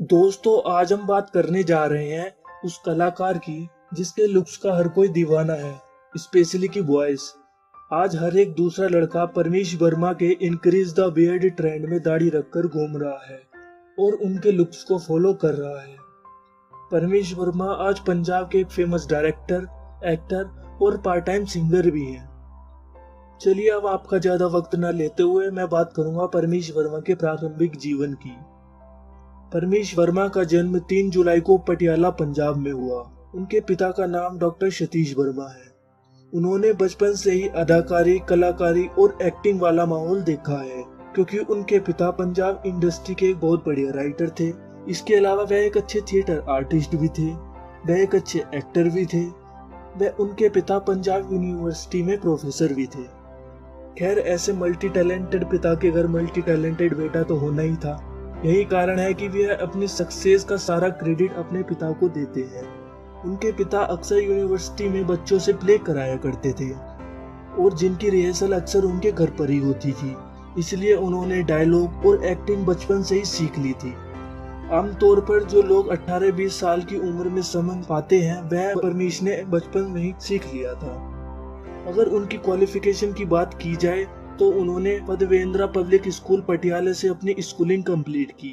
दोस्तों, आज हम बात करने जा रहे हैं उस कलाकार की जिसके लुक्स का हर कोई दीवाना है, स्पेशली की वॉइस। आज हर एक दूसरा लड़का परमीश वर्मा के इंक्रीज द बियर्ड ट्रेंड में दाढ़ी रखकर घूम रहा है और उनके लुक्स को फॉलो कर रहा है। परमीश वर्मा आज पंजाब के एक फेमस डायरेक्टर, एक्टर और पार्ट टाइम सिंगर भी हैं। चलिए अब आपका ज्यादा वक्त न लेते हुए मैं बात करूंगा परमीश वर्मा के प्रारंभिक जीवन की। परमीश वर्मा का जन्म 3 जुलाई को पटियाला, पंजाब में हुआ। उनके पिता का नाम डॉक्टर सतीश वर्मा है। उन्होंने बचपन से ही अदाकारी, कलाकारी और एक्टिंग वाला माहौल देखा है, क्योंकि उनके पिता पंजाब इंडस्ट्री के एक बहुत बढ़िया राइटर थे। इसके अलावा वह एक अच्छे थिएटर आर्टिस्ट भी थे, वह एक अच्छे एक्टर भी थे। उनके पिता पंजाब यूनिवर्सिटी में प्रोफेसर भी थे। खैर, ऐसे मल्टी टैलेंटेड पिता के घर मल्टी टैलेंटेड बेटा तो होना ही था। यही कारण है कि वे अपनी सक्सेस का सारा क्रेडिट अपने पिता को देते हैं। उनके पिता अक्सर यूनिवर्सिटी में बच्चों से प्ले कराया करते थे और जिनकी रिहर्सल अक्सर उनके घर पर ही होती थी, इसलिए उन्होंने डायलॉग और एक्टिंग बचपन से ही सीख ली थी। आमतौर पर जो लोग 18-20 साल की उम्र में समझ पाते हैं, वह परमीश ने बचपन में ही सीख लिया था। अगर उनकी क्वालिफिकेशन की बात की जाए तो उन्होंने पदवेंद्रा पब्लिक स्कूल पटियाला से अपनी स्कूलिंग कंप्लीट की।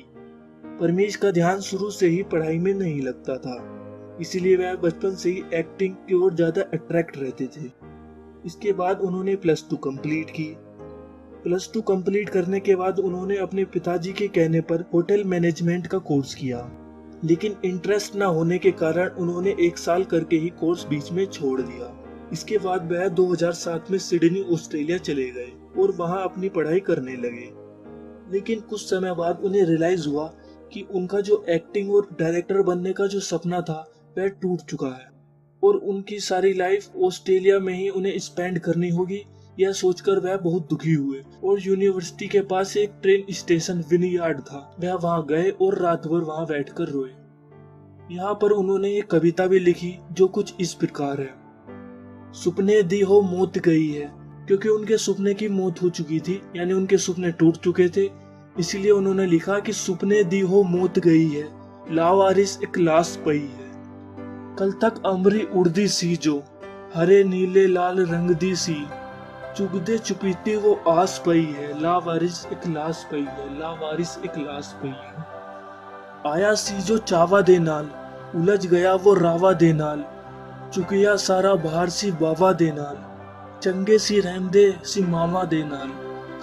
परमीश का ध्यान शुरू से ही पढ़ाई में नहीं लगता था, इसीलिए वह बचपन से ही एक्टिंग की ओर ज्यादा अट्रैक्ट रहते थे। इसके बाद उन्होंने +2 कंप्लीट की। +2 कंप्लीट करने के बाद उन्होंने अपने पिताजी के कहने पर होटल मैनेजमेंट का कोर्स किया, लेकिन इंटरेस्ट न होने के कारण उन्होंने 1 साल करके ही कोर्स बीच में छोड़ दिया। इसके बाद वह 2007 में सिडनी, ऑस्ट्रेलिया चले गए और वहां अपनी पढ़ाई करने लगे। लेकिन कुछ समय बाद उन्हें रियलाइज हुआ कि उनका जो एक्टिंग और डायरेक्टर बनने का जो सपना था वह टूट चुका है और उनकी सारी लाइफ ऑस्ट्रेलिया में ही उन्हें स्पेंड करनी होगी। यह सोचकर वह बहुत दुखी हुए और यूनिवर्सिटी के पास एक ट्रेन स्टेशन विनयार्ड था, वह वहां गए और रात भर वहां बैठकर रोए। यहाँ पर उन्होंने एक कविता भी लिखी जो कुछ इस प्रकार है। सुपने दी हो मौत गई है, क्योंकि उनके सुपने की मौत हो चुकी थी, यानी उनके सुपने टूट चुके थे। इसीलिए उन्होंने लिखा कि सुपने दी हो मौत गई है, लावारिस एक लाश पई है। कल तक अमरी उड़दी सी जो, हरे नीले लाल रंग दी सी, चुगदे चुपीती वो आस पई है, लावारिस एक लाश पई है, लावारिस एक लाश पई है। आया सी जो चावा दे नाल, उलझ गया वो रावा दे नाल, चुकिया सारा बाहर सी बावा दे नाल, चंगे सी रहमदे सी मामा दे नाल,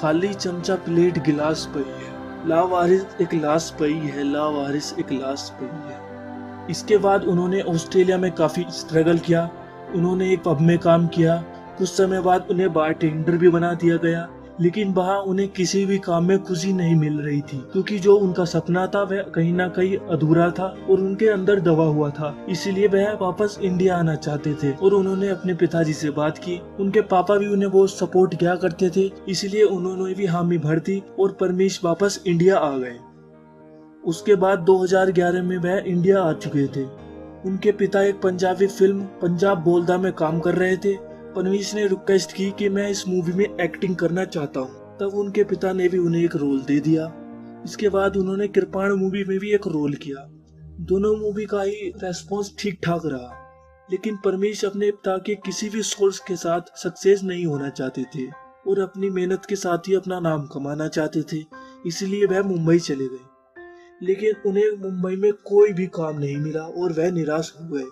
खाली चमचा प्लेट गिलास पई है, लावारिस एक लाश पई है, लावारिस एक लाश पई है। इसके बाद उन्होंने ऑस्ट्रेलिया में काफी स्ट्रगल किया। उन्होंने एक पब में काम किया। कुछ समय बाद उन्हें बारटेंडर भी बना दिया गया, लेकिन वहाँ उन्हें किसी भी काम में खुशी नहीं मिल रही थी, क्योंकि जो उनका सपना था वह कहीं ना कहीं अधूरा था और उनके अंदर दबा हुआ था। इसीलिए वह वापस इंडिया आना चाहते थे और उन्होंने अपने पिताजी से बात की। उनके पापा भी उन्हें बहुत सपोर्ट किया करते थे, इसलिए उन्होंने भी हामी भर दी और परमीश वापस इंडिया आ गए। उसके बाद 2011 में वह इंडिया आ चुके थे। उनके पिता एक पंजाबी फिल्म पंजाब बोलदा में काम कर रहे थे। परमीश ने रिक्वेस्ट की कि मैं इस मूवी में एक्टिंग करना चाहता हूँ, तब उनके पिता ने भी उन्हें एक रोल दे दिया। इसके बाद उन्होंने कृपाण मूवी में भी एक रोल किया। दोनों मूवी का ही रेस्पॉन्स ठीक ठाक रहा, लेकिन परमीश अपने पिता के किसी भी सोर्स के साथ सक्सेस नहीं होना चाहते थे और अपनी मेहनत के साथ ही अपना नाम कमाना चाहते थे। इसलिए वह मुंबई चले गए, लेकिन उन्हें मुंबई में कोई भी काम नहीं मिला और वह निराश हो गए।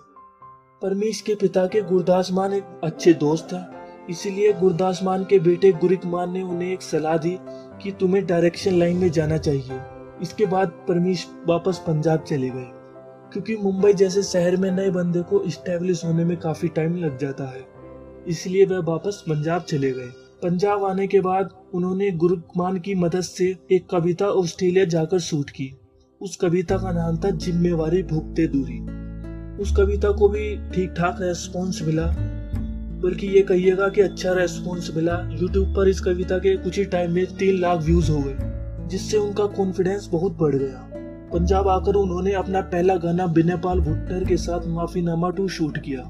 परमीश के पिता के गुरदास मान एक अच्छे दोस्त हैं, इसीलिए गुरदास मान के बेटे गुरिक मान ने उन्हें एक सलाह दी कि तुम्हें डायरेक्शन लाइन में जाना चाहिए। इसके बाद परमीश वापस पंजाब चले गए, क्योंकि मुंबई जैसे शहर में नए बंदे को इस्टेब्लिश होने में काफी टाइम लग जाता है, इसलिए वह वापस पंजाब चले गए। पंजाब आने के बाद उन्होंने गुरिक मान की मदद से एक कविता ऑस्ट्रेलिया जाकर शूट की। उस कविता का नाम था जिम्मेवारी भुगते दूरी। उस कविता को भी ठीक ठाक रेस्पॉन्स मिला, बल्कि ये कहिएगा कि अच्छा रेस्पॉन्स मिला। यूट्यूब पर इस कविता के कुछ ही टाइम में 3 लाख व्यूज हो गए, जिससे उनका कॉन्फिडेंस बहुत बढ़ गया। पंजाब आकर उन्होंने अपना पहला गाना बिनेपाल भुट्टर के साथ माफीनामा 2 शूट किया,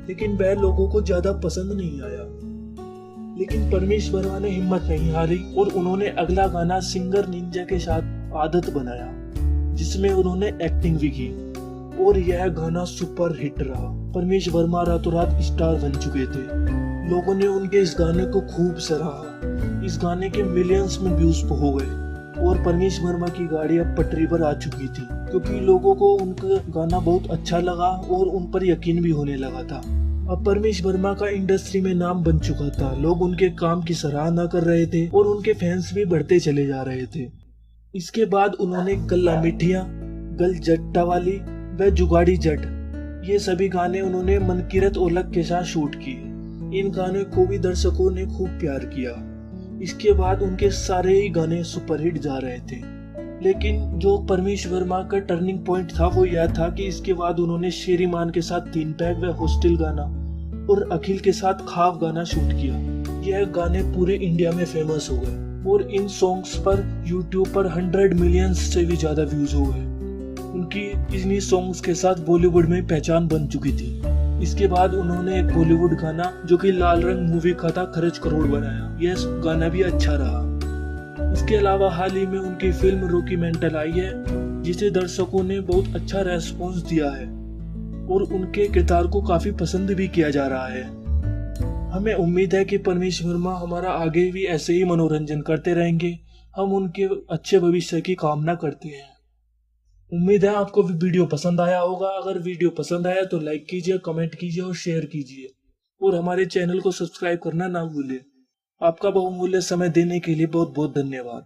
लेकिन वह लोगों को ज्यादा पसंद नहीं आया। लेकिन परमीश वर्मा ने हिम्मत नहीं हारी और उन्होंने अगला गाना सिंगर निंजा के साथ आदत बनाया, जिसमें उन्होंने एक्टिंग भी की और यह गाना सुपर हिट रहा। परमेश वर्मा रातों रात स्टार बन चुके थे। लोगों ने उनके इस गाने को खूब सराहा। इस गाने के मिलियंस में व्यूज हो गए और परमेश वर्मा की गाड़ी अब पटरी पर आ चुकी थी, क्योंकि लोगों को उनका गाना बहुत अच्छा लगा और उन पर यकीन भी होने लगा था। अब परमेश वर्मा का इंडस्ट्री में नाम बन चुका था। लोग उनके काम की सराहना कर रहे थे और उनके फैंस भी बढ़ते चले जा रहे थे। इसके बाद उन्होंने गल्ला मिठिया, गल जट्टा वाली व जुगाड़ी जट, ये सभी गाने उन्होंने मनकीरत ओलख के साथ शूट किए। इन गानों को भी दर्शकों ने खूब प्यार किया। इसके बाद उनके सारे ही गाने सुपरहिट जा रहे थे। लेकिन जो परमेश वर्मा का टर्निंग पॉइंट था वो यह था कि इसके बाद उन्होंने शेरीमान के साथ 3 पैक व हॉस्टल गाना और अखिल के साथ खाब गाना शूट किया। यह गाने पूरे इंडिया में फेमस हो गए और इन सॉन्ग्स पर यूट्यूब पर 100 मिलियन से भी ज्यादा व्यूज हो गए। उनकी इन्हीं सॉन्ग्स के साथ बॉलीवुड में पहचान बन चुकी थी। इसके बाद उन्होंने एक बॉलीवुड गाना जो कि लाल रंग मूवी का था खर्च करोड़ बनाया। यह गाना भी अच्छा रहा। इसके अलावा हाल ही में उनकी फिल्म रॉकी मेंटल आई है, जिसे दर्शकों ने बहुत अच्छा रेस्पॉन्स दिया है और उनके किरदार को काफी पसंद भी किया जा रहा है। हमें उम्मीद है कि परमेश वर्मा हमारा आगे भी ऐसे ही मनोरंजन करते रहेंगे। हम उनके अच्छे भविष्य की कामना करते हैं। उम्मीद है आपको भी वीडियो पसंद आया होगा। अगर वीडियो पसंद आया तो लाइक कीजिए, कमेंट कीजिए और शेयर कीजिए और हमारे चैनल को सब्सक्राइब करना ना भूलिए। आपका बहुमूल्य समय देने के लिए बहुत बहुत धन्यवाद।